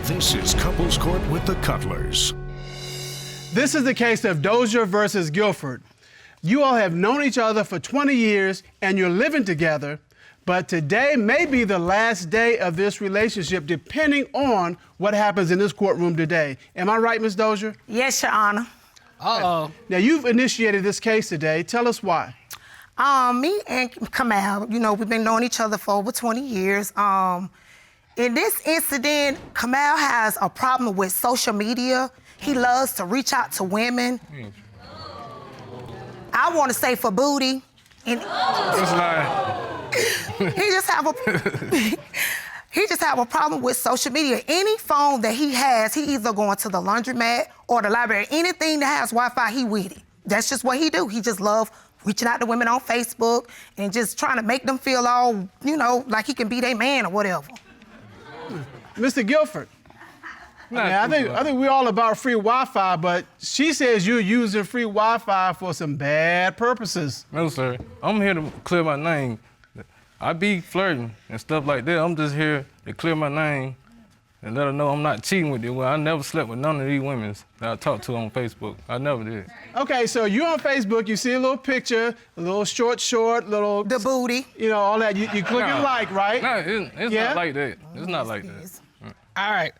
This is Couples Court with the Cutlers. This is the case of Dozier versus Guilford. You all have known each other for 20 years and you're living together, but today may be the last day of this relationship depending on what happens in this courtroom today. Am I right, Ms. Dozier? Yes, Your Honor. Uh-oh. Now, you've initiated this case today. Tell us why. Me and Kamal, we've been knowing each other for over 20 years. In this incident, Kamal has a problem with social media. He loves to reach out to women. I want to say for booty. And That's lying. he just have a problem with social media. Any phone that he has, he either going to the laundromat or the library. Anything that has Wi-Fi, he with it. That's just what he do. He just love reaching out to women on Facebook and just trying to make them feel all, like he can be their man or whatever. Mr. Guilford, I think we're all about free Wi-Fi, but she says you're using free Wi-Fi for some bad purposes. No, sir. I'm here to clear my name. I be flirting and stuff like that. I'm just here to clear my name and let her know I'm not cheating with you. Well, I never slept with none of these women that I talked to on Facebook. I never did. Okay, so you're on Facebook, you see a little picture, a little short, little... The booty. All that. You click and like, right? No, it's not like that. It's not like that. All right.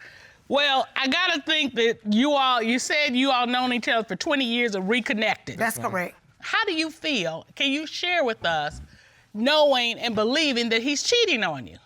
Well, I gotta think that you said you all known each other for 20 years and reconnected. That's correct. How do you feel? Can you share with us knowing and believing that he's cheating on you?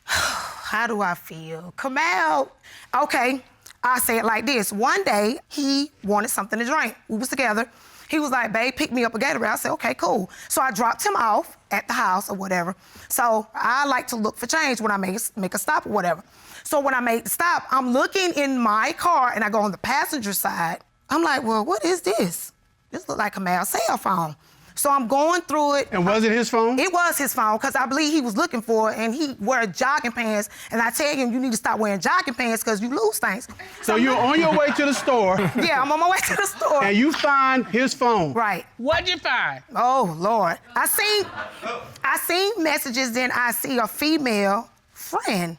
How do I feel? Kamal, okay, I say it like this. One day, he wanted something to drink. We was together. He was like, babe, pick me up a Gatorade. I said, okay, cool. So I dropped him off at the house or whatever. So I like to look for change when I make a stop or whatever. So when I make the stop, I'm looking in my car and I go on the passenger side. I'm like, well, what is this? This looks like Kamal's cell phone. So I'm going through it. And was it his phone? It was his phone, because I believe he was looking for it, and he wear jogging pants, and I tell him, you need to stop wearing jogging pants because you lose things. So you're on your way to the store. Yeah, I'm on my way to the store. And you find his phone. Right. What'd you find? Oh, Lord. I seen messages, then I see a female friend,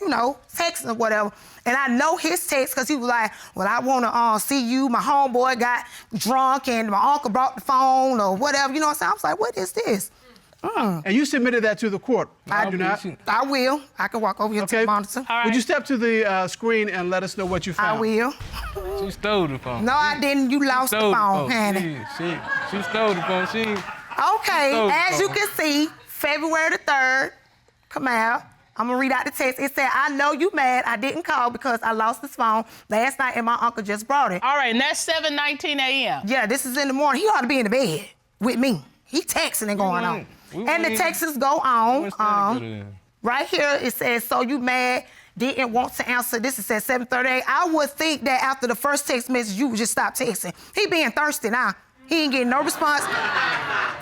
texting or whatever. And I know his text because he was like, well, I want to see you. My homeboy got drunk and my uncle brought the phone or whatever. You know what I'm saying? I was like, what is this? And you submitted that to the court. I do not. I will. I can walk over here to the monitor. All right. Would you step to the screen and let us know what you found? I will. She stole the phone. No, I didn't. You lost the phone, honey. She stole the phone. Okay, as you can see, February the 3rd, Kamal, I'm gonna read out the text. It said, I know you mad. I didn't call because I lost this phone last night and my uncle just brought it. All right, and that's 7:19 a.m. Yeah, this is in the morning. He ought to be in the bed with me. He texting and going on. And the texts go on. Right here, it says, so you mad, didn't want to answer. This is at 7:38. I would think that after the first text message, you would just stop texting. He being thirsty now. He ain't getting no response.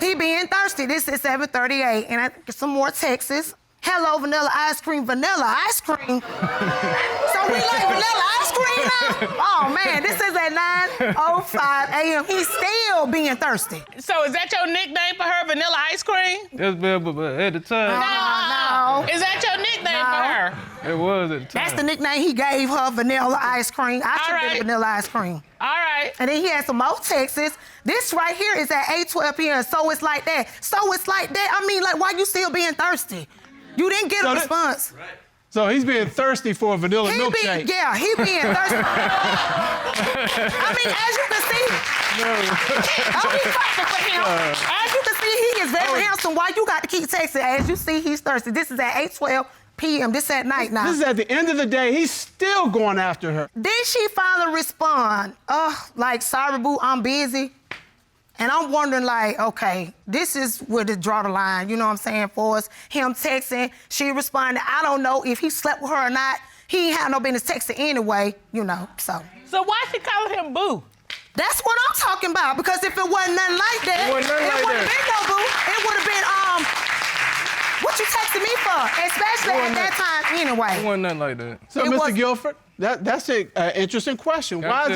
He being thirsty. This is 7:38. And I get some more texts. Hello, vanilla ice cream, vanilla ice cream. So we like vanilla ice cream now? Oh, man, this is at 9:05 a.m. He's still being thirsty. So is that your nickname for her, vanilla ice cream? Yes, but at the time. No. Is that your nickname for her? It was at the time. That's the nickname he gave her, vanilla ice cream. I should have been vanilla ice cream. All right. And then he had some more texts. This right here is at 8:12 p.m. So it's like that. So it's like that. I mean, like, why you still being thirsty? You didn't get a response. Right. So he's being thirsty for a vanilla milkshake. He being thirsty. I mean, as you can see, he's fighting for him. As you can see, he is very handsome. Why you got to keep texting? As you see, he's thirsty. This is at 8:12 p.m. This at night now. This is at the end of the day. He's still going after her. Then she finally respond, like, sorry, boo, I'm busy. And I'm wondering, like, okay, this is where to draw the line, you know what I'm saying, for us. Him texting, she responded. I don't know if he slept with her or not. He ain't had no business texting anyway, so. So why she calling him boo? That's what I'm talking about, because if it wasn't nothing like that, it wouldn't have been no boo. It would have been, what you texting me for? Especially at that time anyway. It wasn't nothing like that. So, Mr. Guilford, that's an interesting question. Why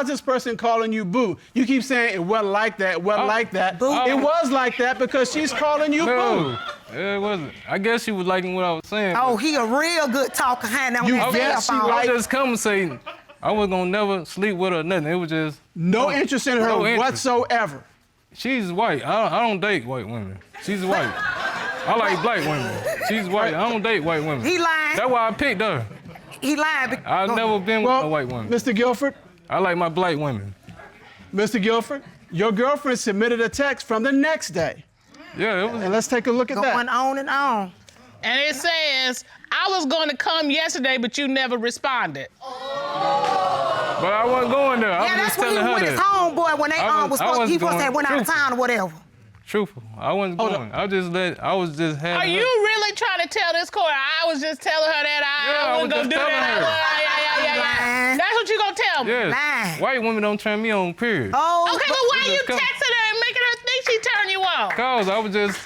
is this person calling you boo? You keep saying it wasn't like that, it wasn't like that. Boo. It was like that because she's calling you boo. Yeah, it wasn't. I guess she was liking what I was saying. Oh, he a real good talker, honey. On that guess cell she phone. I was just conversating. I was gonna never sleep with her or nothing. It was just No interest in her No interest. whatsoever. she's white. I don't date white women. She's white. I like black women. She's white. I don't date white women. He lying. That's why I picked her. He lying. I've never been with a white woman. Mr. Guilford, I like my black women. Mr. Guilford, your girlfriend submitted a text from the next day. Yeah, it was. And let's take a look at that. Going on and on. And it says, I was going to come yesterday, but you never responded. But I wasn't going there. I Yeah, was that's just when he telling was her with his that. homeboy when they was supposed he supposed to have went out of town or whatever. Truthful. I wasn't going. I was just having. Are you really trying to tell this court I was just telling her that I wasn't going to do that? Lying. That's what you going to tell me? Yes. Lying. White women don't turn me on, period. Oh, Okay, but why are you just come- texting her and making her think she turned you on? Cause I was just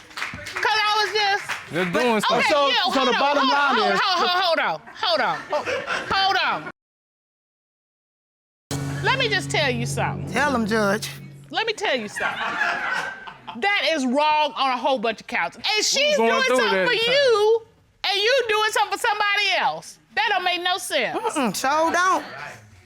doing stuff. Okay, So- yeah, so hold the on, bottom line is- hold on. Let me just tell you something. tell him, Judge. Let me tell you something. That is wrong on a whole bunch of counts. And she's going doing through something that for time. you, and you doing something for somebody else. That don't make no sense. Sure don't.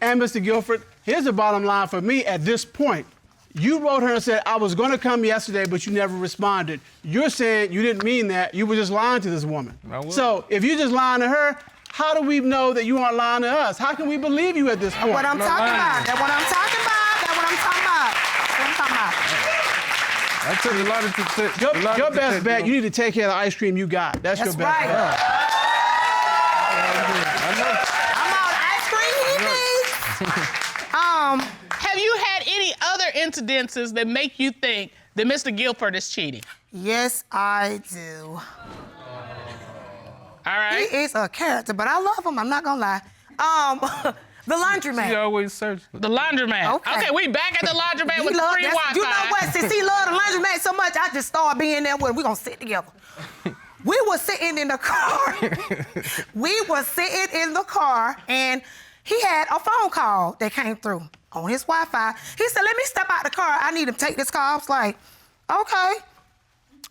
And Mr. Guilford, here's the bottom line for me at this point. You wrote her and said, I was going to come yesterday, but you never responded. You're saying you didn't mean that. You were just lying to this woman. I was. So if you're just lying to her, how do we know that you aren't lying to us? How can we believe you at this point? What I'm No, talking lying. about. That's what I'm talking about. That's what I'm talking about. That's what I'm talking about. I took a lot of Your best bet, you need to take care of the ice cream you got. That's your That's best right. bet. I'm all the ice cream he needs. Have you had any other incidences that make you think that Mr. Guilford is cheating? Yes, I do. All right? He is a character, but I love him. I'm not gonna lie. The laundromat. She always search. The laundromat. Okay. We back at the laundromat with He the love- free that's- Wi-Fi. You know what? Since he loved the laundromat so much, I just started being there with him. We gonna sit together. We were sitting in the car. And he had a phone call that came through on his Wi-Fi. He said, let me step out the car. I need to take this call. I was like, okay.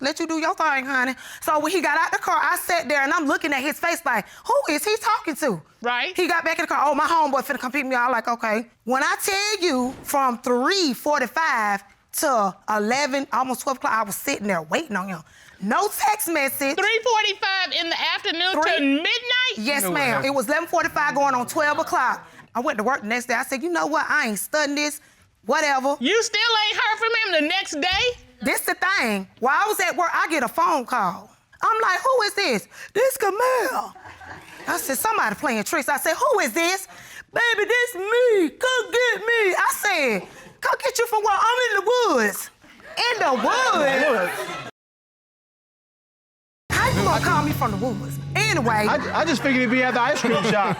Let you do your thing, honey. So when he got out the car, I sat there and I'm looking at his face like, who is he talking to? Right. He got back in the car. Oh, my homeboy finna come pick me up. I'm like, okay. When I tell you from 3:45 to 11, almost 12 o'clock, I was sitting there waiting on him. No text message. 3:45 in the afternoon to midnight? Yes, ma'am. It was 11:45 going on 12 o'clock. I went to work the next day. I said, you know what? I ain't studying this. Whatever. You still ain't heard from him the next day? This the thing. While I was at work, I get a phone call. I'm like, who is this? This Camille. I said, somebody playing tricks. I said, who is this? Baby, this me. Come get me. I said, come get you from where? I'm in the woods. In the woods? How you gonna call me from the woods? Anyway. I just figured he'd be at the ice cream shop.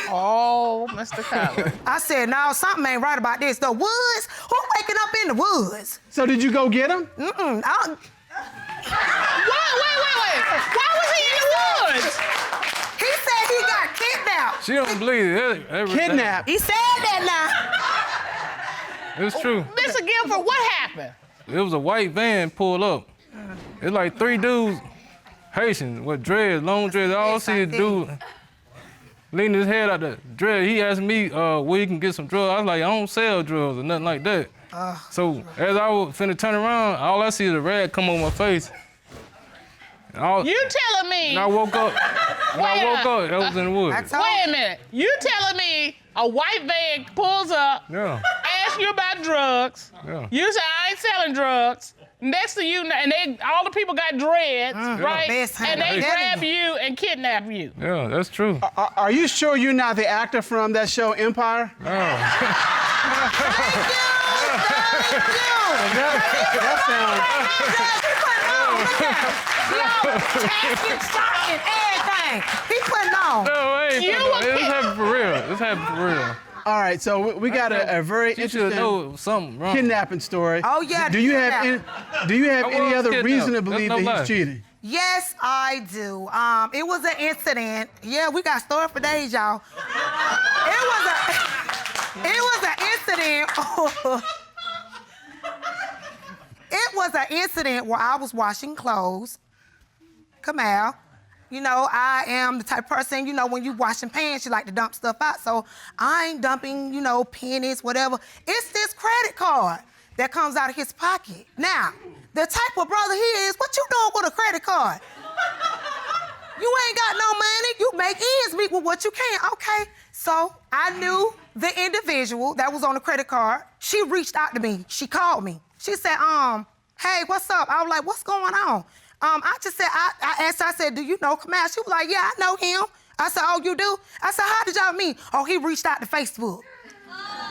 Oh, Mr. Cutlers. I said, no, something ain't right about this. The woods? Who waking up in the woods? So did you go get him? Wait. Why was he in the woods? He said he got kidnapped. She don't believe it. Kidnapped. He said that It's true. Mr. Guilford, what happened? It was a white van pulled up. It's like 3 dudes, Haitians with dreads, long dreads. All I see is dude leaning his head out the dread. He asked me where you can get some drugs. I was like, I don't sell drugs or nothing like that. So as I was finna turn around, all I see is a rag come on my face. You telling me? And I woke up. When I woke up, that was in the woods. Wait a minute. You telling me a white van pulls up, Yeah. asks you about drugs. Yeah. You say, I ain't selling drugs. Next to you, and all the people got dreads, right? Best And they time. grab you and kidnap you. Yeah, that's true. Are you sure you're not the actor from that show Empire? Everything. He putting on. No, I ain't You putting were it. This happened for real. This happened for real. All right, so we got a very You should interesting know something wrong. kidnapping story. Oh, yeah, Do you have I any was other kidnapped. reason to That's believe no that lie. he's cheating? Yes, I do. It was an incident. Yeah, we got story for days, y'all. It was an incident. It was an incident where I was washing clothes, Kamal. You know, I am the type of person, you know, when you washing pants, you like to dump stuff out. So I ain't dumping, you know, pennies, whatever. It's this credit card that comes out of his pocket. Now, the type of brother he is, what you doing with a credit card? You ain't got no money. You make ends meet with what you can. Okay, so I knew the individual that was on the credit card. She reached out to me. She called me. She said, hey, what's up? I was like, what's going on? I just said, I asked her, I said, do you know Kamal? She was like, yeah, I know him. I said, oh, you do? I said, how did y'all meet? Oh, he reached out to Facebook.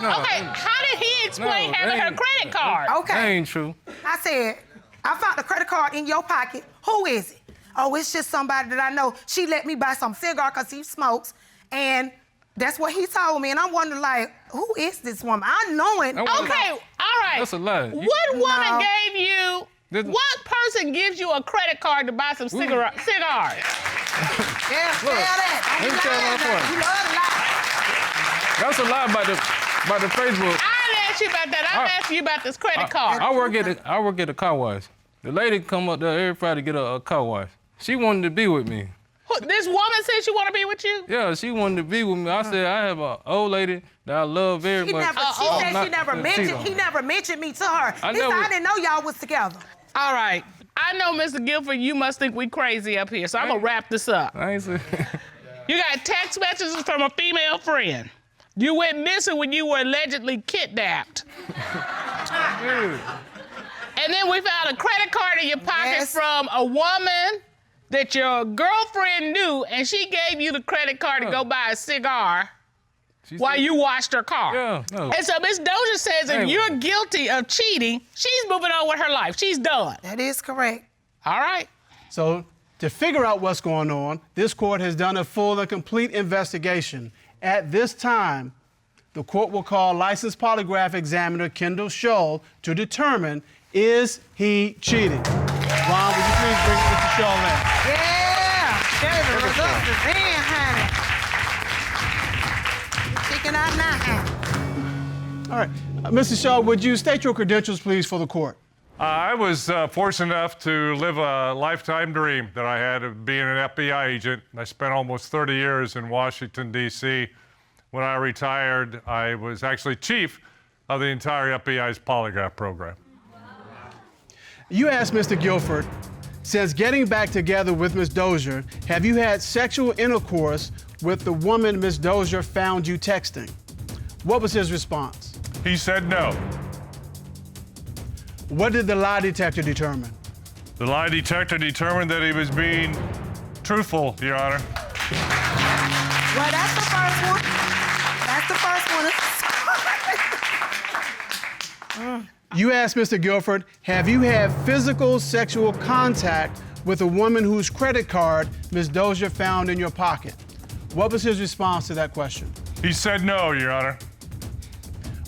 No, okay, how did he explain having her credit card? Okay. That ain't true. I said, I found the credit card in your pocket. Who is it? Oh, it's just somebody that I know. She let me buy some cigar because he smokes, and that's what he told me. And I'm wondering, like, who is this woman? I know it. Okay, all right. That's a lie. What woman gave you? What person gives you a credit card to buy some cigars? Yeah, tell that. Let me tell my point. You love to lie. That's a lie about the Facebook. I didn't ask you about that. I'm asking you about this credit card. I work at a car wash. The lady come up there every Friday to get a car wash. She wanted to be with me. This woman said she want to be with you? Yeah, she wanted to be with me. I said, I have an old lady that I love very much. She said she never mentioned, he never mentioned me to her. I didn't know y'all was together. All right. I know, Mr. Guilford, you must think we crazy up here, so I'm going to wrap this up. I ain't say. You got text messages from a female friend. You went missing when you were allegedly kidnapped. Dude. And then we found a credit card in your pocket from a woman that your girlfriend knew, and she gave you the credit card to go buy a cigar while you washed her car. Yeah, no. And so Ms. Dozier says if you're guilty of cheating, she's moving on with her life. She's done. That is correct. All right. So to figure out what's going on, this court has done a full and complete investigation. At this time, the court will call licensed polygraph examiner Kendall Shull to determine, is he cheating? Ron, would you please bring Mr. Shull in? Yeah, the results is in, honey. You're checking out now, honey. All right. Mr. Shull, would you state your credentials, please, for the court? I was fortunate enough to live a lifetime dream that I had of being an FBI agent. I spent almost 30 years in Washington, D.C. When I retired, I was actually chief of the entire FBI's polygraph program. You asked Mr. Guilford, since getting back together with Ms. Dozier, have you had sexual intercourse with the woman Ms. Dozier found you texting? What was his response? He said no. What did the lie detector determine? The lie detector determined that he was being truthful, Your Honor. Well, that's the first one. That's the first one. You asked Mr. Guilford, have you had physical sexual contact with a woman whose credit card Ms. Dozier found in your pocket? What was his response to that question? He said no, Your Honor.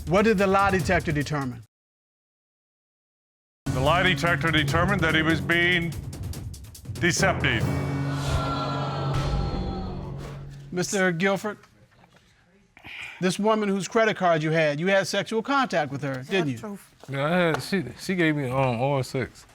What did the lie detector determine? The lie detector determined that he was being deceptive. Mr. Guilford, this woman whose credit card you had sexual contact with her, didn't you? Truth. Yeah, she gave me oral sex.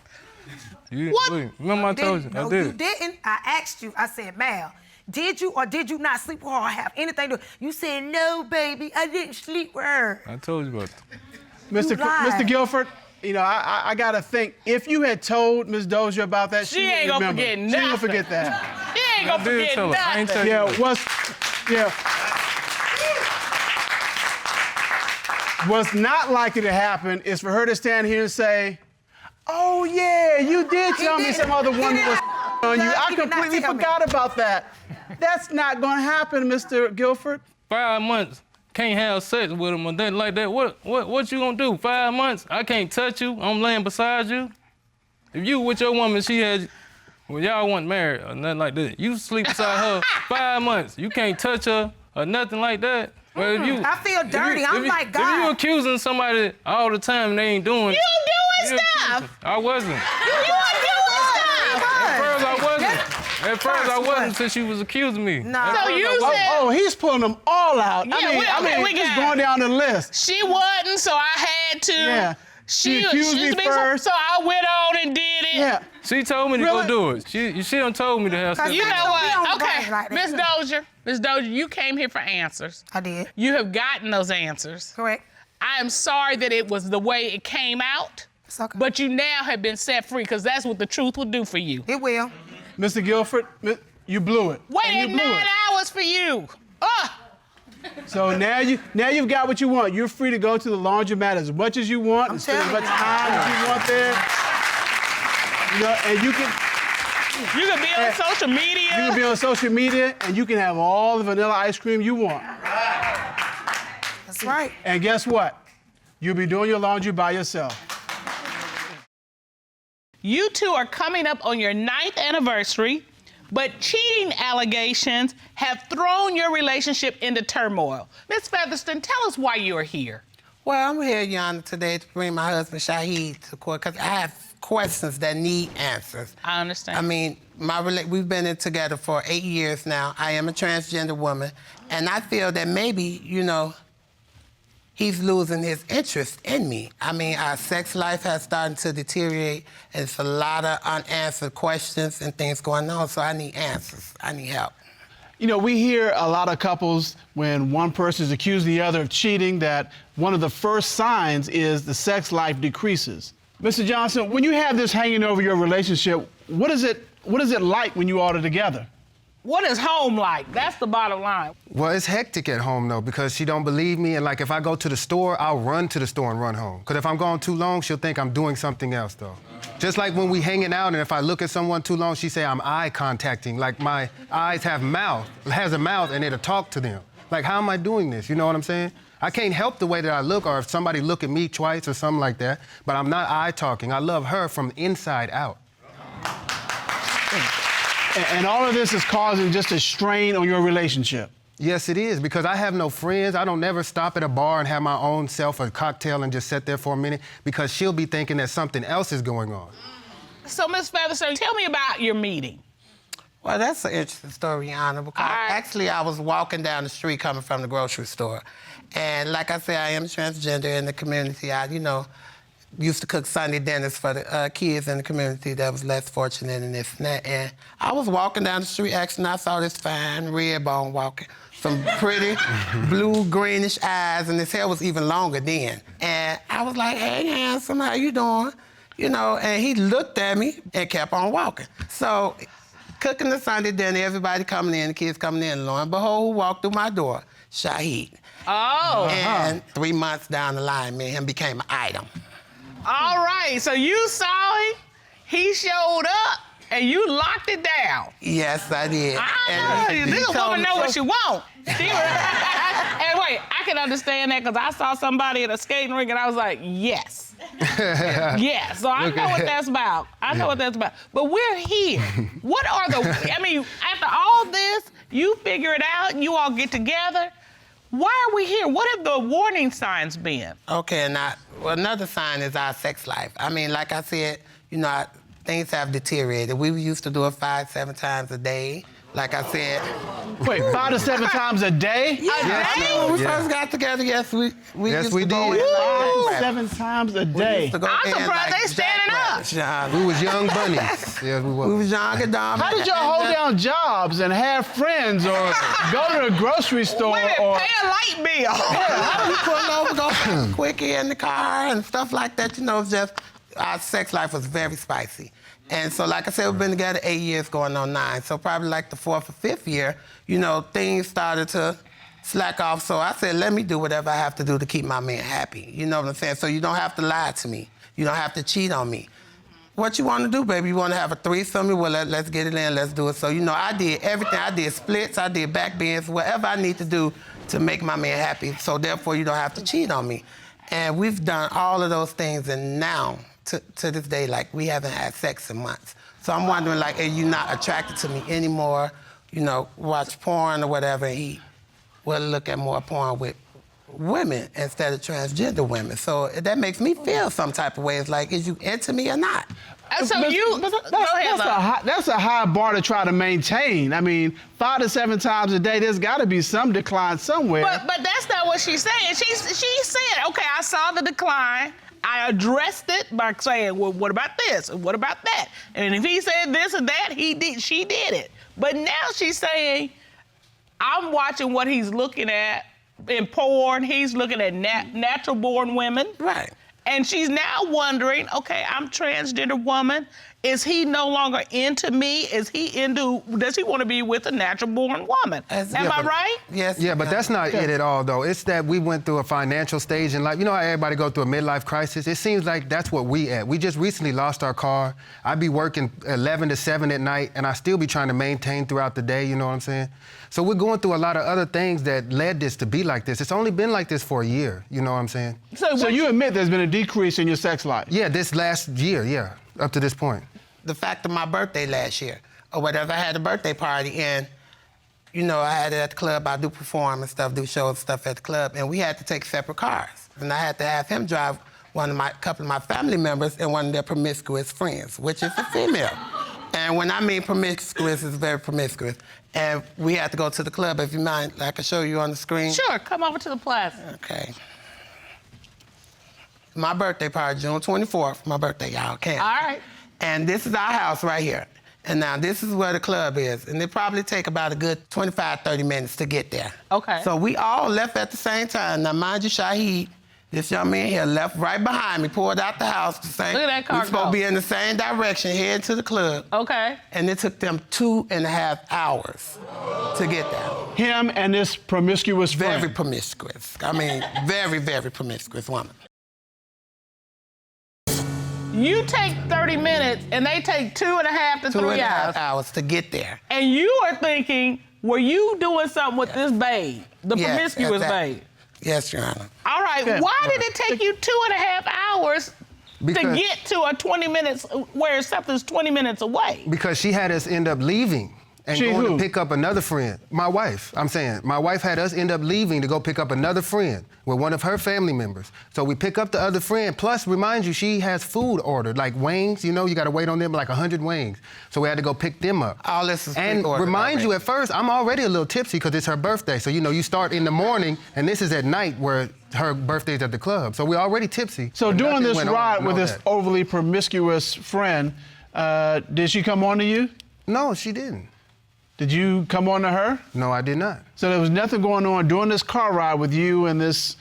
You didn't What? believe me. Remember I told you? No, I did. you didn't. I asked you. I said, Mal, did you or did you not sleep with her or have anything to do? You said, no, baby, I didn't sleep with her. I told you about that. Mr. Guilford, you know, I gotta think, if you had told Ms. Dozier about that, She ain't gonna forget She ain't gonna nothing. forget that. She ain't gonna I did forget tell her. I ain't nothing. tell you. What's not likely to happen is for her to stand here and say, oh yeah, you did tell me some other woman was on you. I completely forgot about that. That's not gonna happen, Mr. Guilford. 5 months, can't have sex with him or nothing like that. What you gonna do? 5 months, I can't touch you. I'm laying beside you. If you with your woman, she had, well, y'all weren't married or nothing like that. You sleep beside her 5 months. You can't touch her or nothing like that. Well, if you, I feel dirty. I'm like If God. you accusing somebody all the time and they ain't doing, You doing stuff. I wasn't. You are doing stuff. At first I wasn't. At first I wasn't until she was accusing me. No. So you said Oh, he's pulling them all out. Yeah, I mean, we just got going down the list. she wasn't, so I had to. Yeah. She accused me first. So I went on and did it. Yeah. She told me to go do it. She done told me to have sex. You know what? Okay, Like Miss Dozier, you came here for answers. I did. You have gotten those answers. Correct. I am sorry that it was the way it came out, It's okay. but you now have been set free because that's what the truth will do for you. It will. Mr. Guilford, you blew it. Waited 9 hours for you. So now you've got what you want. You're free to go to the laundromat as much as you want and spend as much time as you want there. You know, and you can be on social media. You can be on social media and you can have all the vanilla ice cream you want. That's right. And guess what? You'll be doing your laundry by yourself. You two are coming up on your 9th anniversary, but cheating allegations have thrown your relationship into turmoil. Miss Featherston, tell us why you are here. Well, I'm here, Your Honor, today to bring my husband, Shaheed, to court because I have questions that need answers. I understand. I mean, we've been together for 8 years now. I am a transgender woman, and I feel that maybe, he's losing his interest in me. I mean, our sex life has started to deteriorate, and it's a lot of unanswered questions and things going on, so I need answers. I need help. You know, we hear a lot of couples when one person is accusing the other of cheating that one of the first signs is the sex life decreases. Mr. Johnson, when you have this hanging over your relationship, what is it like when you all are together? What is home like? That's the bottom line. Well, it's hectic at home, though, because she don't believe me. And, like, if I go to the store, I'll run to the store and run home. Because if I'm gone too long, she'll think I'm doing something else, though. Just like when we hanging out, and if I look at someone too long, she say I'm eye contacting. Like, my eyes has a mouth, and it'll talk to them. Like, how am I doing this? You know what I'm saying? I can't help the way that I look, or if somebody look at me twice or something like that, but I'm not eye talking. I love her from inside out. And all of this is causing just a strain on your relationship. Yes, it is, because I have no friends. I don't never stop at a bar and have my own self a cocktail and just sit there for a minute, because she'll be thinking that something else is going on. So, Miss Featherston, tell me about your meeting. Well, that's an interesting story, Your Honor, because actually I was walking down the street coming from the grocery store. And like I said, I am transgender in the community. I, used to cook Sunday dinners for the kids in the community that was less fortunate and this and that. And I was walking down the street, actually, and I saw this fine red bone walking. Some pretty blue, greenish eyes, and his hair was even longer then. And I was like, hey, handsome, how you doing? And he looked at me and kept on walking. So, cooking the Sunday dinner, everybody coming in, the kids coming in, lo and behold, who walked through my door? Shaheed. Oh. And 3 months down the line, me and him became an item. All right, so you saw him, he showed up, and you locked it down. Yes, I did. This woman know what she want. And wait, I can understand that because I saw somebody at a skating rink and I was like, yes. Yes, so I know what that's about. I know what that's about. But we're here. What are after all this, you figure it out, you all get together. Why are we here? What have the warning signs been? Okay, now, another sign is our sex life. I mean, like I said, things have deteriorated. We used to do it 5-7 times a day. Like I said. Wait, 5 to 7 times a day? When we first got together, yes, we used to go in. 5 to 7 times a day. I'm surprised they standing up. We was young bunnies. Yes, we was. We was young and dumb. How did y'all hold down jobs and have friends or go to the grocery store or pay a light bill? How we pull over, go quickie in the car and stuff like that. Just our sex life was very spicy. And so, like I said, we've been together 8 years, going on 9. So probably like the 4th or 5th year, things started to slack off. So I said, let me do whatever I have to do to keep my man happy. You know what I'm saying? So you don't have to lie to me. You don't have to cheat on me. What you want to do, baby? You want to have a threesome? Well, let's get it in. Let's do it. So, I did everything. I did splits. I did back bends, whatever I need to do to make my man happy. So therefore, you don't have to cheat on me. And we've done all of those things, and now, to this day, like, we haven't had sex in months. So I'm wondering, like, are you not attracted to me anymore? Watch porn or whatever, and he will look at more porn with women instead of transgender women. So that makes me feel some type of way. It's like, is you into me or not? So that's a high bar to try to maintain. I mean, 5 to 7 times a day, there's got to be some decline somewhere. But that's not what she's saying. She said, okay, I saw the decline. I addressed it by saying, well, what about this? And what about that? And if he said this and that, she did it. But now she's saying, I'm watching what he's looking at in porn. He's looking at natural-born women. Right. And she's now wondering, okay, I'm a transgender woman. Is he no longer into me? Does he want to be with a natural-born woman? Am I right? Yes. Yeah, but that's not it at all, though. It's that we went through a financial stage in life. You know how everybody go through a midlife crisis? It seems like that's what we at. We just recently lost our car. I be working 11 to 7 at night, and I still be trying to maintain throughout the day, you know what I'm saying? So we're going through a lot of other things that led this to be like this. It's only been like this for a year, you know what I'm saying? So you admit there's been a decrease in your sex life? Yeah, this last year, yeah, up to this point. The fact of my birthday last year, or whatever, I had a birthday party, and, you know, I had it at the club. I do perform and stuff, do shows and stuff at the club, and we had to take separate cars. And I had to have him drive couple of my family members and one of their promiscuous friends, which is a female. And when I mean promiscuous, it's very promiscuous. And we had to go to the club. If you mind, I can show you on the screen. Sure, come over to the plaza. Okay. My birthday party, June 24th, my birthday, y'all can't. All right. And this is our house right here. And now this is where the club is. And it probably take about a good 25, 30 minutes to get there. Okay. So we all left at the same time. Now, mind you, Shaheed, this young man here, left right behind me, pulled out the house. Look at that car We're supposed to be in the same direction, heading to the club. Okay. And it took them 2.5 hours to get there. Him and this promiscuous friend? Very promiscuous. I mean, very, very promiscuous woman. You take 30 minutes, and they take 2.5 to 3 hours. 2.5 hours to get there. And you are thinking, were you doing something with this babe, the promiscuous babe? Yes, Your Honor. All right, why did it take you 2.5 hours to get to a 20 minutes where something's 20 minutes away? Because she had us end up leaving and going to pick up another friend. My wife, I'm saying. My wife had us end up leaving to go pick up another friend with one of her family members. So we pick up the other friend. Plus, remind you, she has food ordered, like wings. You know, you got to wait on them like 100 wings. So we had to go pick them up. All this is and remind you, at first, I'm already a little tipsy because it's her birthday. So, you know, you start in the morning, and this is at night where her birthday's at the club. So we're already tipsy. So during this ride with this overly promiscuous friend, did she come on to you? No, she didn't. Did you come on to her? No, I did not. So there was nothing going on during this car ride with you and this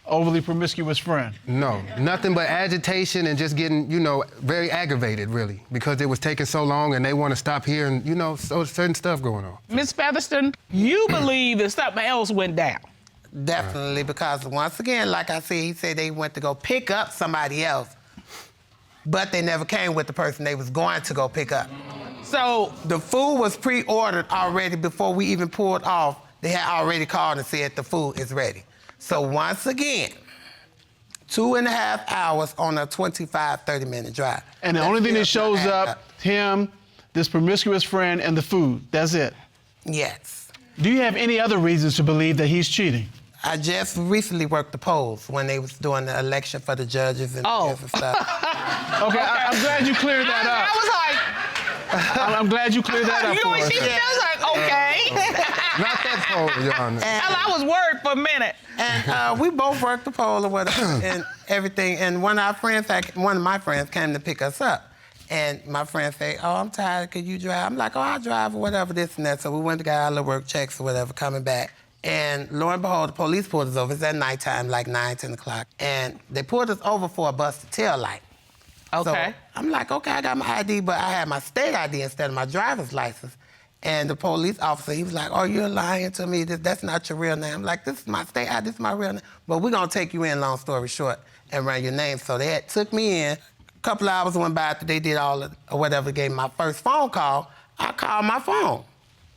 overly promiscuous friend? No, nothing but agitation and just getting, you know, very aggravated, really, because it was taking so long and they want to stop here and, you know, so certain stuff going on. Ms. Featherston, you believe that something else went down? Definitely, because once again, like I said, he said they went to go pick up somebody else, but they never came with the person they was going to go pick up. So the food was pre-ordered already before we even pulled off. They had already called and said the food is ready. So once again, 2.5 hours on a 25, 30-minute drive. And the only thing that shows up, him, this promiscuous friend, and the food. That's it? Yes. Do you have any other reasons to believe that he's cheating? I just recently worked the polls when they was doing the election for the judges and different stuff. Okay, I'm glad you cleared that up. I was like... I'm glad you cleared that up for us. She was like, okay. Not that poll, Your Honor. I was worried for a minute. And we both worked the poll or whatever and everything. And one of my friends came to pick us up. And my friend said, oh, I'm tired, could you drive? I'm like, oh, I'll drive or whatever, this and that. So we went to get our little work checks or whatever, coming back. And lo and behold, the police pulled us over. It's at nighttime, like 9, 10 o'clock. And they pulled us over for a busted tail light. Okay. So I'm like, okay, I got my ID, but I had my state ID instead of my driver's license. And the police officer, he was like, oh, you're lying to me. That's not your real name. I'm like, this is my state ID, this is my real name. But we're going to take you in, long story short, and run your name. So they took me in. A couple hours went by after they did all of, or whatever, gave me my first phone call. I called my phone.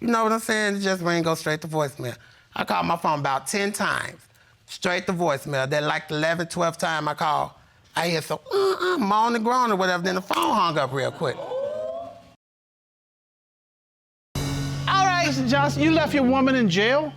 You know what I'm saying? It just ring, go straight to voicemail. I called my phone about 10 times, straight to voicemail. Then like the 11th, 12th time I called, I hear some moan and groan or whatever, then the phone hung up real quick. All right. Listen, Johnson, you left your woman in jail?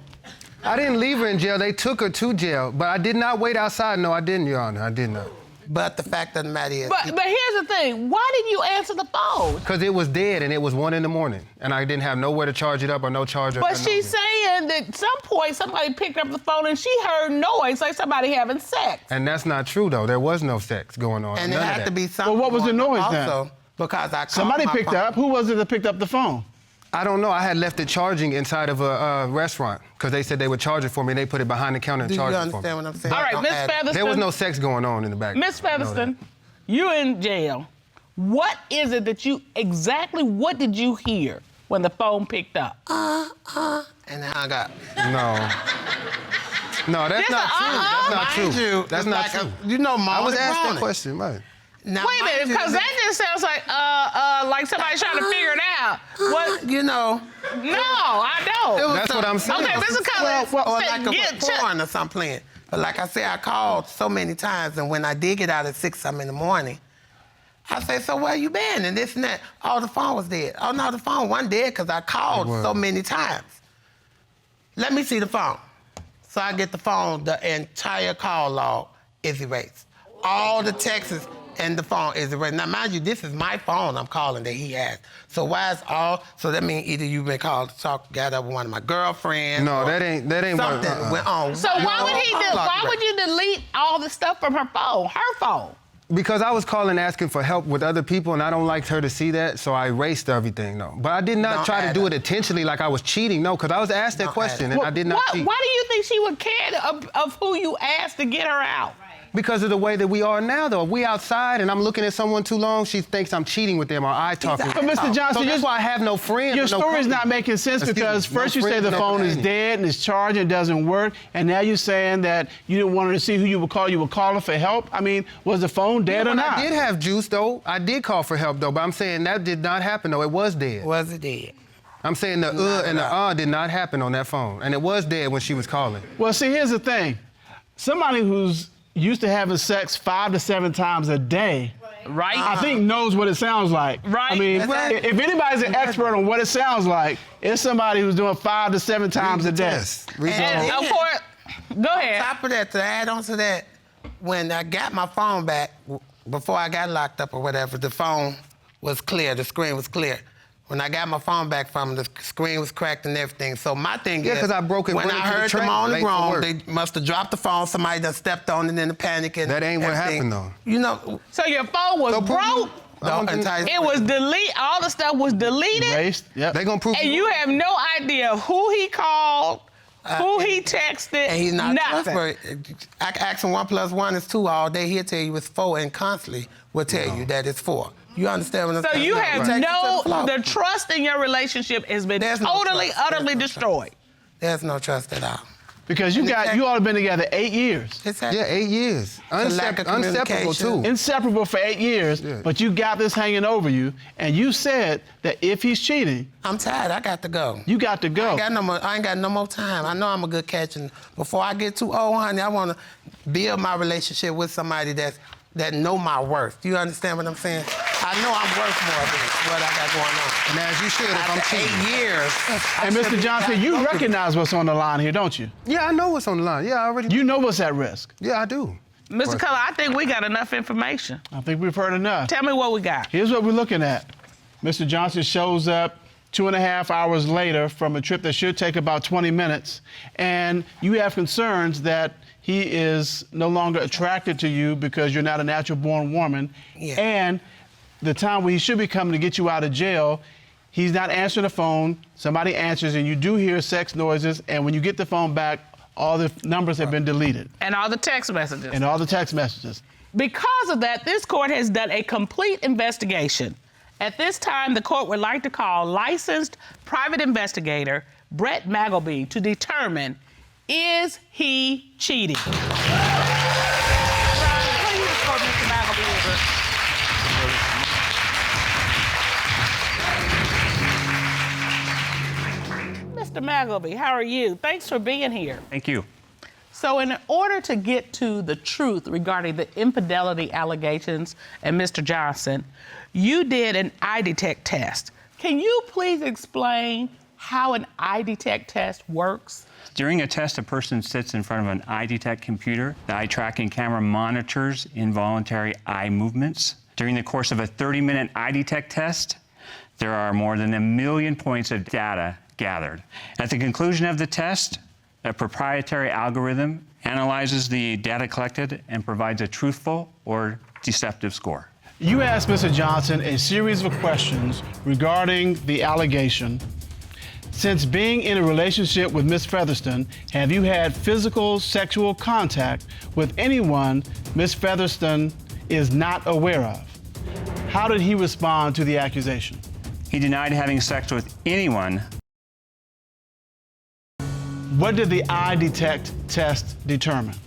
I didn't leave her in jail. They took her to jail, but I did not wait outside. No, I didn't, Your Honor. I did not. But the fact of the matter is... But here's the thing. Why didn't you answer the phone? Because it was dead and it was 1 a.m. and I didn't have nowhere to charge it up or no charger. But she's saying that at some point somebody picked up the phone and she heard noise like somebody having sex. And that's not true, though. There was no sex going on. And it had to be something. Well, what was the noise also, then? Because I called Somebody my picked phone. up. Who was it that picked up the phone? I don't know. I had left it charging inside of a restaurant because they said they would charge it for me. And they put it behind the counter and Do you charged it for me. understand what I'm saying? All right, Don't Miss add- Featherston. There was no sex going on in the back. Miss Featherston, you in jail. What is it that what did you hear when the phone picked up? And then hung up. No. No, that's This not a true. That's not Mind true. you, That's it's not like true. you know, I was asked that Grown. question, right? Now, Wait a minute, mind you, because that just sounds like somebody's trying to figure it out. What? You know, No, I don't. That's what I'm saying. Okay, Mr. Cutlers, or like a porn or something playing. But like I said, I called so many times, and when I did get out at 6 in the morning, I said, so where you been? And this and that. Oh, the phone was dead. Oh, no, the phone wasn't dead because I called so many times. Let me see the phone. So I get the phone, the entire call log is erased. All the texts and the phone is erased. Now, mind you, this is my phone I'm calling that he has. So why is so that means either you've been called to talk, got up with one of my girlfriends. No, that ain't something went on. So why would you delete all the stuff from her phone? Because I was calling asking for help with other people, and I don't like her to see that, so I erased everything, though. But I did not try to do it intentionally like I was cheating, no, because I was asked that question, and I did not cheat. Why do you think she would care of who you asked to get her out? Because of the way that we are now, though. If we outside and I'm looking at someone too long, she thinks I'm cheating with them or I talking. But Mr. Johnson, so that's why I have no friends. Your no story's company. not making sense because first you say the phone is dead and it's charged and doesn't work, and now you're saying that you didn't want her to see who you would call. You would call her for help. I mean, was the phone dead or not? I did have juice, though. I did call for help, though, but I'm saying that did not happen, though. It was dead. Was it dead? I'm saying the and the did not happen on that phone, and it was dead when she was calling. Well, see, here's the thing. Somebody who's used to having sex 5 to 7 times a day, right? I think knows what it sounds like. Right. I mean, if anybody's an expert on what it sounds like, it's somebody who's doing 5 to 7 times a day. And of course, go ahead. On top of that, to add on to that, when I got my phone back, before I got locked up or whatever, the phone was clear, the screen was clear. When I got my phone back from them, the screen was cracked and everything. So my thing is, because I broke it when running I to the heard train, them on the late for ground, work. they must have dropped the phone. Somebody done stepped on it in the panic and That ain't what everything. happened, though. You know. So your phone was broke. It was deleted. All the stuff was deleted. Erased. Yep. They gonna prove. And you have no idea who he called, who he texted. And he's not nothing. trustworthy. I can ask him 1 + 1 is 2 all day. He'll tell you it's 4 and constantly will tell you that it's 4. You understand what I'm So saying? you have the trust in your relationship has been totally, utterly destroyed. There's no trust at all. Because you all have been together 8 years. Yeah, 8 years. Inseparable, too. Inseparable for 8 years, but you got this hanging over you, and you said that if he's cheating... I'm tired. I got to go. You got to go. I ain't got no more time. I know I'm a good catch, and before I get too old, honey, I want to build my relationship with somebody that know my worth. Do you understand what I'm saying? I know I'm worth more than what I got going on. And as you should, if I'm cheating. 8 years. And Mr. Johnson, you recognize what's on the line here, don't you? Yeah, I know what's on the line. Yeah, I already. You know what's at risk. Yeah, I do. Mr. Culler, I think we got enough information. I think we've heard enough. Tell me what we got. Here's what we're looking at. Mr. Johnson shows up 2.5 hours later from a trip that should take about 20 minutes, and you have concerns that he is no longer attracted to you because you're not a natural-born woman, and the time when he should be coming to get you out of jail, he's not answering the phone, somebody answers, and you do hear sex noises, and when you get the phone back, all the numbers have been deleted. And all the text messages. And all the text messages. Because of that, this court has done a complete investigation. At this time, the court would like to call licensed private investigator Brett Magleby to determine, is he cheating? Mr. Magleby, how are you? Thanks for being here. Thank you. So in order to get to the truth regarding the infidelity allegations and Mr. Johnson, you did an EyeDetect test. Can you please explain how an EyeDetect test works? During a test, a person sits in front of an EyeDetect computer. The eye tracking camera monitors involuntary eye movements. During the course of a 30-minute EyeDetect test, there are more than 1 million points of data gathered. At the conclusion of the test, a proprietary algorithm analyzes the data collected and provides a truthful or deceptive score. You asked Mr. Johnson a series of questions regarding the allegation. Since being in a relationship with Miss Featherston, have you had physical sexual contact with anyone Miss Featherston is not aware of? How did he respond to the accusation? He denied having sex with anyone. What did the EyeDetect test determine?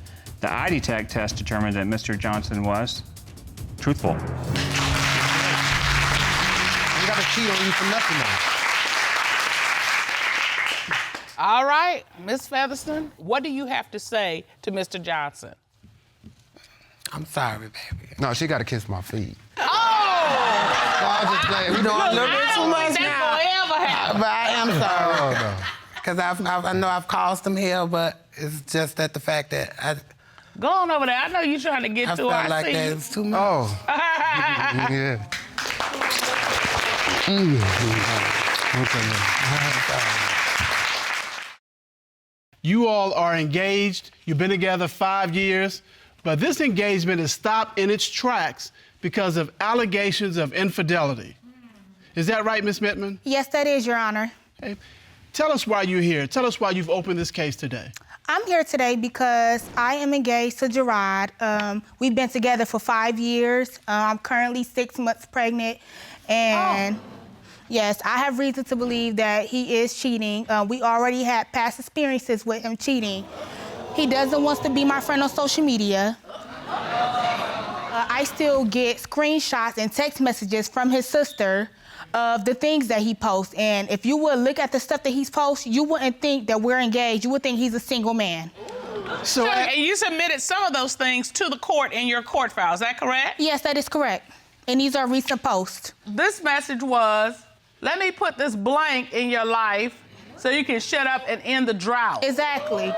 The EyeDetect test determined that Mr. Johnson was truthful. I gotta cheat on you for nothing, though. All right, Miss Featherston, what do you have to say to Mr. Johnson? I'm sorry, baby. No, she gotta kiss my feet. Oh! No, I'm just playing. We doing a little bit too much now. Ever happen. But I am sorry. Oh, no. Because I know I've caused him hell, but it's just that the fact that Go on over there. I know you're trying to get I to felt her. like I see that you. was too much. Oh. Yeah. You all are engaged. You've been together 5 years, but this engagement is stopped in its tracks because of allegations of infidelity. Is that right, Ms. Mittman? Yes, that is, Your Honor. Hey, tell us why you're here. Tell us why you've opened this case today. I'm here today because I am engaged to Gerard. We've been together for 5 years. I'm currently 6 months pregnant, and yes, I have reason to believe that he is cheating. We already had past experiences with him cheating. He doesn't want to be my friend on social media. I still get screenshots and text messages from his sister of the things that he posts. And if you would look at the stuff that he's posted, you wouldn't think that we're engaged. You would think he's a single man. So, and you submitted some of those things to the court in your court file, is that correct? Yes, that is correct. And these are recent posts. This message was, let me put this blank in your life so you can shut up and end the drought. Exactly.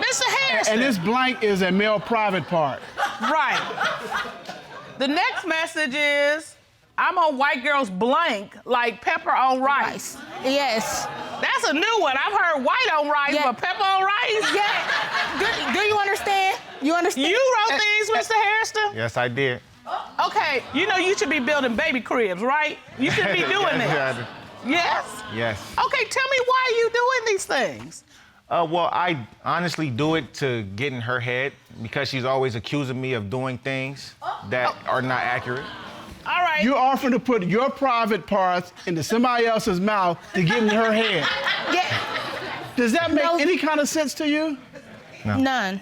Mr. Hairston. And this blank is a male private part. Right. The next message is, I'm on white girls blank like pepper on rice. Yes. That's a new one. I've heard white on rice, but pepper on rice? Yeah. Do you understand? You understand? You wrote these, Mr. Hairston? Yes, I did. Okay, you know you should be building baby cribs, right? You shouldn't be doing this. Yes? Yes. Okay, tell me why are you doing these things? Well, I honestly do it to get in her head because she's always accusing me of doing things that are not accurate. All right. You're offering to put your private parts into somebody else's mouth to get in her head. Yeah. Does that make any kind of sense to you? No. None.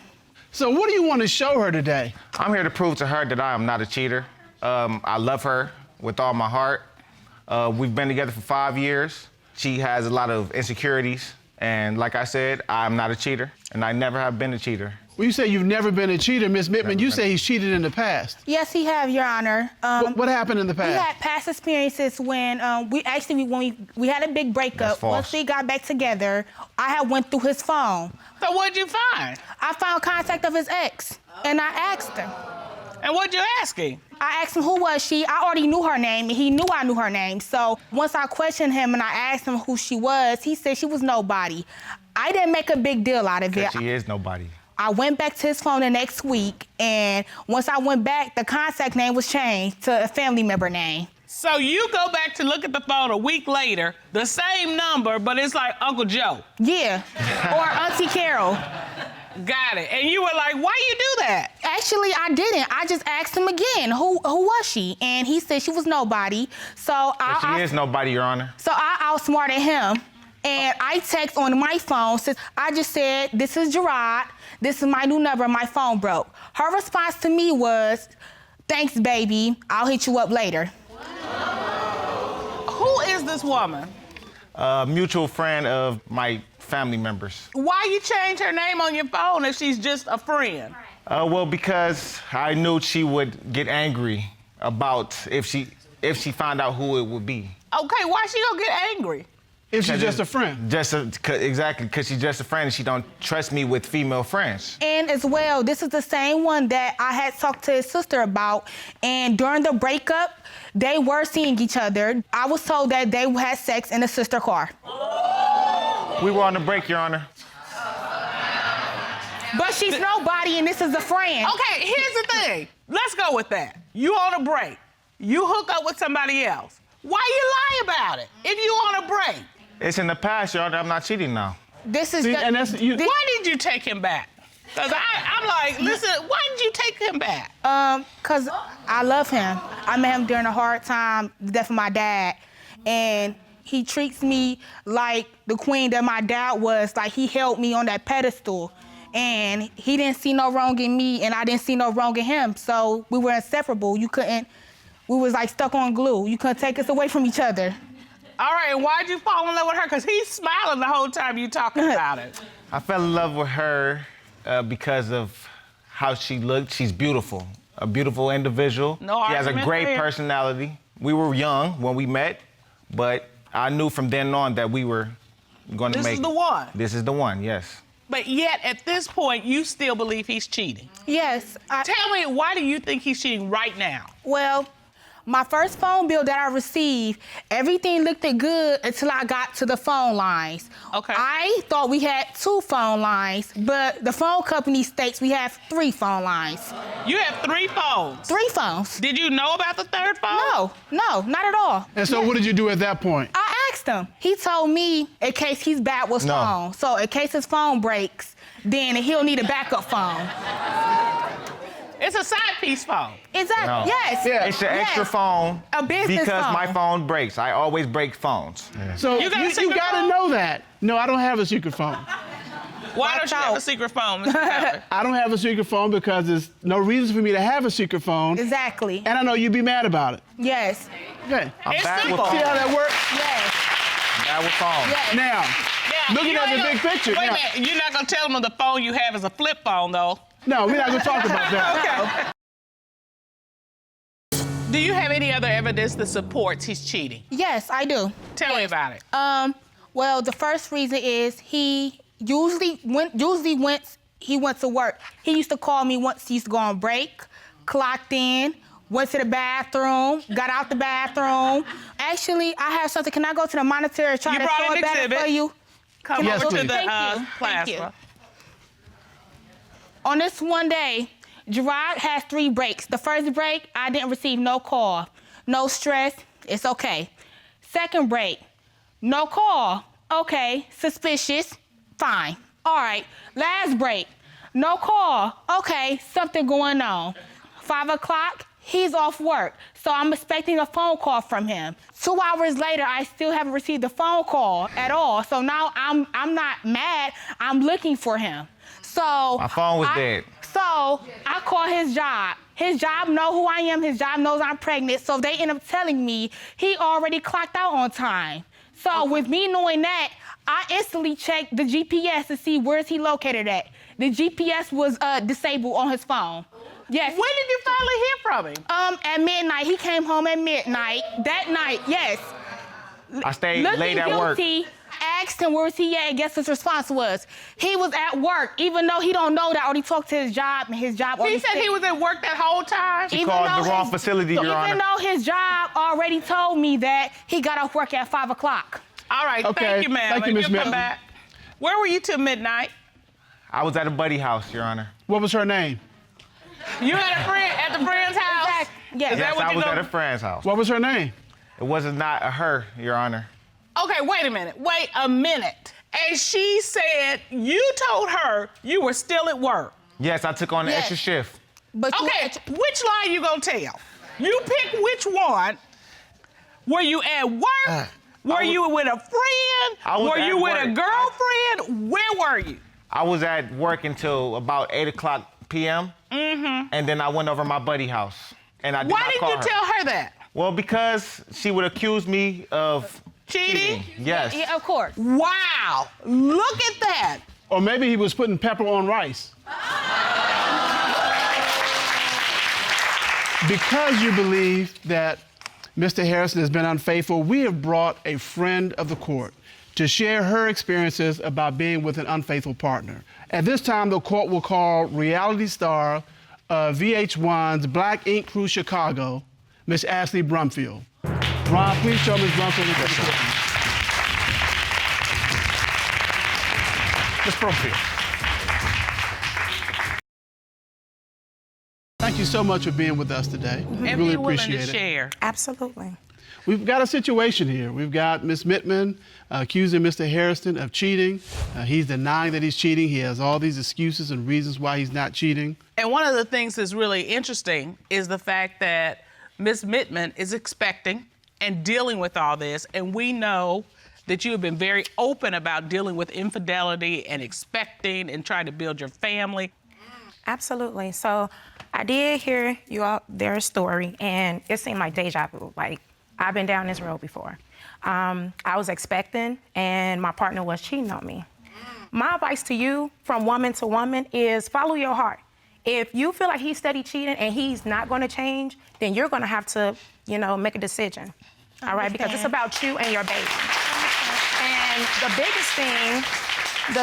So what do you want to show her today? I'm here to prove to her that I am not a cheater. I love her with all my heart. We've been together for 5 years. She has a lot of insecurities. And like I said, I'm not a cheater, and I never have been a cheater. Well, you say you've never been a cheater, Ms. Mittman. You say he's cheated in the past. Yes, he have, Your Honor. What happened in the past? We had past experiences when we had a big breakup. That's false. Once we got back together, I had went through his phone. So what'd you find? I found contact of his ex, and I asked him. And what'd you ask him? I asked him who was she. I already knew her name, and he knew I knew her name. So once I questioned him and I asked him who she was, he said she was nobody. I didn't make a big deal out of it. She is nobody. I went back to his phone the next week, and once I went back, the contact name was changed to a family member name. So you go back to look at the phone a week later, the same number, but it's like Uncle Joe. Yeah, or Auntie Carol. Got it. And you were like, why you do that? Actually, I didn't. I just asked him again, who was she? And he said she was nobody. So She is nobody, Your Honor. So I outsmarted him, and I text on my phone, says, I just said, this is Gerard, this is my new number, my phone broke. Her response to me was, thanks, baby, I'll hit you up later. Who is this woman? A mutual friend of my family members. Why you change her name on your phone if she's just a friend? Well, because I knew she would get angry about if she found out who it would be. Okay, why she gonna get angry? If she's just a friend. Exactly, because she's just a friend and she don't trust me with female friends. And as well, this is the same one that I had talked to his sister about. And during the breakup, they were seeing each other. I was told that they had sex in the sister car. We were on the break, Your Honor. But she's nobody and this is a friend. Okay, here's the thing. Let's go with that. You on a break. You hook up with somebody else. Why you lie about it if you on a break? It's in the past, Your Honor. I'm not cheating now. This is Why did you take him back? Because I'm like, listen, why did you take him back? Because I love him. I met him during a hard time, the death of my dad. And he treats me like the queen that my dad was. Like, he held me on that pedestal. And he didn't see no wrong in me, and I didn't see no wrong in him. So we were inseparable. We was like stuck on glue. You couldn't take us away from each other. All right, and why'd you fall in love with her? Because he's smiling the whole time you talking about it. I fell in love with her because of how she looked. She's beautiful, a beautiful individual. No she has a argument great there. personality. We were young when we met, but I knew from then on that we were going to make it. This is the one? This is the one, yes. But yet, at this point, you still believe he's cheating. Yes. Tell me, why do you think he's cheating right now? Well, my first phone bill that I received, everything looked good until I got to the phone lines. Okay. I thought we had 2 phone lines, but the phone company states we have 3 phone lines. You have 3 phones? 3 phones. Did you know about the 3rd phone? No, not at all. And so what did you do at that point? I asked him. He told me in case he's bad with phone. So in case his phone breaks, then he'll need a backup phone. It's a side piece phone. Exactly, No. yes. Yeah. It's an extra phone A business because phone. my phone breaks. I always break phones. So You got a you secret gotta phone? know that. No, I don't have a secret phone. Why don't you have a out. secret phone, Mr. Cutlers? I don't have a secret phone because there's no reason for me to have a secret phone. Exactly. And I know you'd be mad about it. Yes. Okay. I'm It's bad with simple. See how phones. that works? Yes. Bad with phones. Yes. Now, Yeah, looking you at ain't the big gonna- picture. Wait a now- minute, you're not gonna tell them the phone you have is a flip phone, though. No, we're not gonna talk about that. Do you have any other evidence that supports he's cheating? Yes, I do. Tell me about it. Well, the first reason is he usually went to work. He used to call me once he used to go on break, clocked in, went to the bathroom, got out the bathroom. Actually, I have something. Can I go to the monitor and try You to brought show an it better exhibit. for you? Come Yes, over to please. the Thank you. plasma. On this one day, Gerard has 3 breaks. The first break, I didn't receive no call. No stress, it's okay. Second break, no call. Okay, suspicious, fine. All right, last break, no call. Okay, something going on. 5 o'clock, he's off work. So I'm expecting a phone call from him. 2 hours later, I still haven't received a phone call at all. So now I'm not mad, I'm looking for him. So My phone was dead. So I call his job. His job know who I am. His job knows I'm pregnant. So they end up telling me he already clocked out on time. So with me knowing that, I instantly checked the GPS to see where's he located at. The GPS was disabled on his phone. Yes. When did you finally hear from him? At midnight. He came home at midnight. That night, yes. I stayed Looking late at work. guilty, asked him where was he at, and guess his response was, he was at work, even though he don't know that, already talked to his job, and his job already He said he was at work that whole time? She called the wrong facility, Your Honor. Even though his job already told me that he got off work at 5 o'clock. All right, Okay, thank you, ma'am. thank you, Ms. You'll come Mittman. back. Where were you till midnight? I was at a buddy house, Your Honor. What was her name? You had a friend at the friend's house? Exactly. Yes. Is that Yes, what I you was know? at a friend's house. What was her name? It was not a her, Your Honor. Okay, wait a minute. Wait a minute. And she said you told her you were still at work. Yes, I took on an Yes. extra shift. But you- Okay, which lie you gonna tell? You pick which one. Were you at work? Were you with a friend? I was Were at you with a work. girlfriend? Where were you? I was at work until about 8 o'clock p.m. And then I went over my buddy house. And I did Why not didn't call you her. tell her that? Well, because she would accuse me of Cheating? Yes. Yeah, of course. Wow, look at that. Or maybe he was putting pepper on rice. Because you believe that Mr. Hairston has been unfaithful, we have brought a friend of the court to share her experiences about being with an unfaithful partner. At this time, the court will call reality star of VH1's Black Ink Crew Chicago, Miss Ashley Brumfield. Ron, please show Ms. Brumfield into the courtroom. Ms. Brumfield. Thank you so much for being with us today. We And really be willing appreciate to it. share. Absolutely. We've got a situation here. We've got Ms. Mittman accusing Mr. Hairston of cheating. He's denying that he's cheating. He has all these excuses and reasons why he's not cheating. And one of the things that's really interesting is the fact that Ms. Mittman is expecting and dealing with all this, and we know that you have been very open about dealing with infidelity and expecting and trying to build your family. Absolutely. So I did hear their story, and it seemed like deja vu. Like, I've been down this road before. I was expecting, and my partner was cheating on me. My advice to you, from woman to woman, is follow your heart. If you feel like he's steady cheating and he's not going to change, then you're going to have to, make a decision. All right? Because it's about you and your baby. And the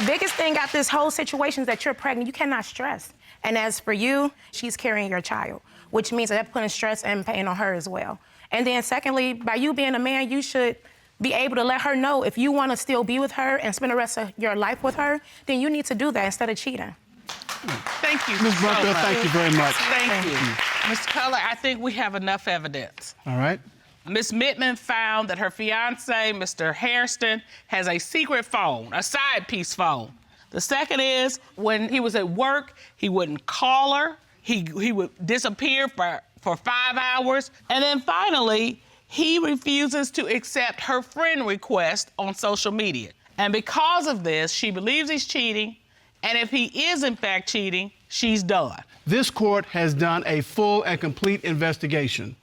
biggest thing out this whole situation is that you're pregnant. You cannot stress. And as for you, she's carrying your child, which means that they're putting stress and pain on her as well. And then secondly, by you being a man, you should be able to let her know if you want to still be with her and spend the rest of your life with her, then you need to do that instead of cheating. Thank you Ms. so Brumfield, much. thank you very much. Thank you. Mr. Cutler, I think we have enough evidence. All right. Ms. Mittman found that her fiance, Mr. Hairston, has a secret phone, a side piece phone. The second is, when he was at work, he wouldn't call her. He would disappear for 5 hours. And then finally, he refuses to accept her friend request on social media. And because of this, she believes he's cheating. And if he is in fact cheating, she's done. This court has done a full and complete investigation.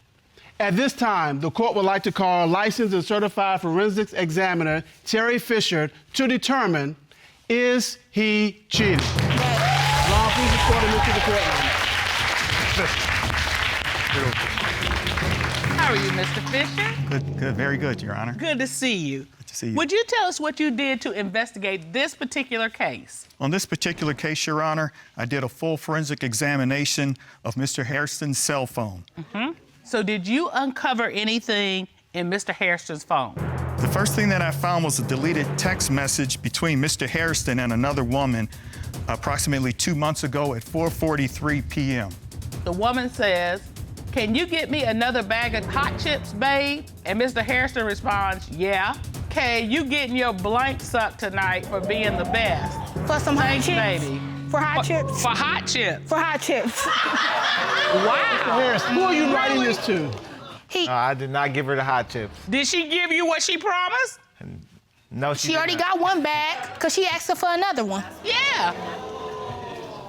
At this time, the court would like to call licensed and certified forensics examiner Terry Fisher to determine, is he cheating? Ron, please report him into the courtroom. How are you, Mr. Fisher? Good, very good, Your Honor. Good to see you. Good to see you. Would you tell us what you did to investigate this particular case? On this particular case, Your Honor, I did a full forensic examination of Mr. Hairston's cell phone. So did you uncover anything in Mr. Hairston's phone? The first thing that I found was a deleted text message between Mr. Hairston and another woman approximately 2 months ago at 4:43 p.m. The woman says, "Can you get me another bag of hot chips, babe?" And Mr. Hairston responds, "Yeah." "Okay, you getting your blank sucked tonight for being the best." For some Thanks, hot chips? baby. For hot chips? For hot chips. For hot chips. Wow. Harrison, who are you writing this to? No, I did not give her the hot chips. Did she give you what she promised? No, She already got one bag because she asked her for another one. Yeah.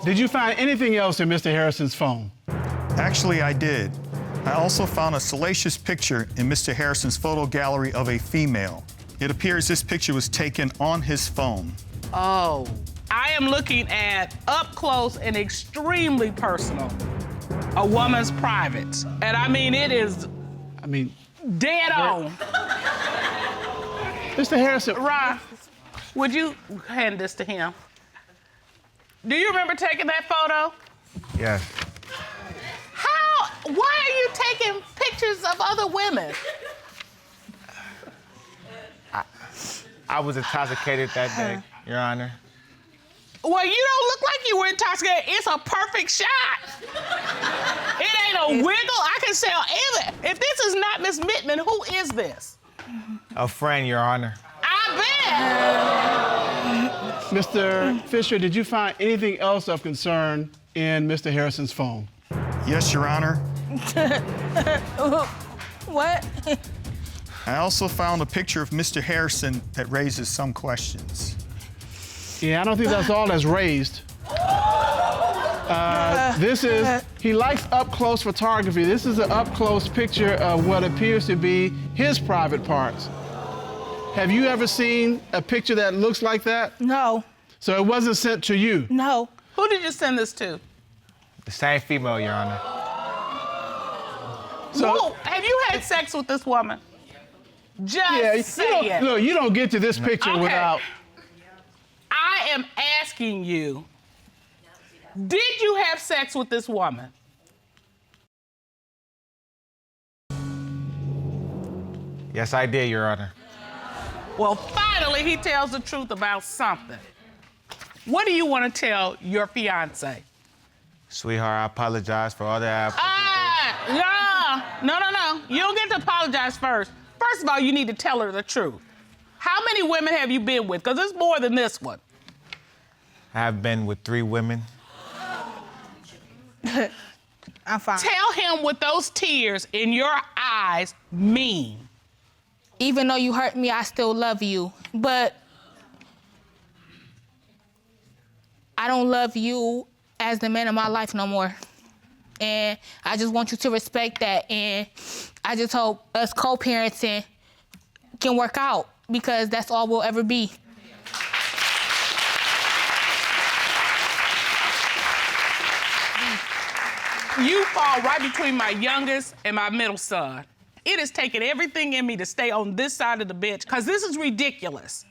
Did you find anything else in Mr. Harrison's phone? Actually, I did. I also found a salacious picture in Mr. Harrison's photo gallery of a female. It appears this picture was taken on his phone. Oh. I am looking at up close and extremely personal, a woman's privates. And I mean, it is dead on. Mr. Harrison. Ron, would you hand this to him? Do you remember taking that photo? Yes. Why are you taking pictures of other women? I was intoxicated that day, Your Honor. Well, you don't look like you were intoxicated. It's a perfect shot. It ain't a wiggle. I can tell either. If this is not Miss Mittman, who is this? A friend, Your Honor. I bet. Mr. Fisher, did you find anything else of concern in Mr. Harrison's phone? Yes, Your Honor. What? I also found a picture of Mr. Hairston that raises some questions. Yeah, I don't think that's all that's raised. He likes up-close photography. This is an up-close picture of what appears to be his private parts. Have you ever seen a picture that looks like that? No. So it wasn't sent to you? No. Who did you send this to? The same female, Your Honor. So, have you had sex with this woman? Just saying. Look, you don't get to this picture without. I am asking you, did you have sex with this woman? Yes, I did, Your Honor. Well, finally, he tells the truth about something. What do you want to tell your fiance? Sweetheart, I apologize for all that. No. You don't get to apologize first. First of all, you need to tell her the truth. How many women have you been with? Because it's more than this one. I have been with 3 women. I'm fine. Tell him what those tears in your eyes mean. Even though you hurt me, I still love you. But I don't love you as the man of my life no more. And I just want you to respect that. And I just hope us co-parenting can work out, because that's all we'll ever be. You fall right between my youngest and my middle son. It has taken everything in me to stay on this side of the bench, because this is ridiculous.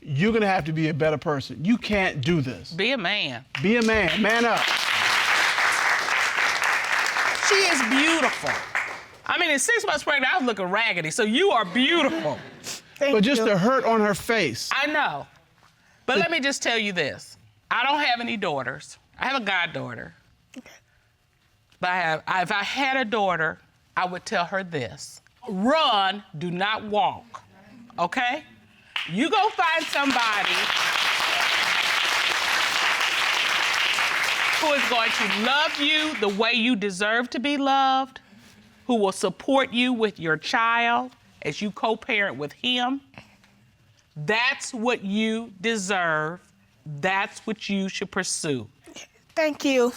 You're gonna have to be a better person. You can't do this. Be a man. Be a man. Man up. She is beautiful. I mean, at 6 months pregnant, I was looking raggedy, so you are beautiful. But just the hurt on her face. I know. But let me just tell you this. I don't have any daughters. I have a goddaughter. But if I had a daughter, I would tell her this: run, do not walk, okay? You go find somebody who is going to love you the way you deserve to be loved, who will support you with your child as you co-parent with him. That's what you deserve. That's what you should pursue. Thank you.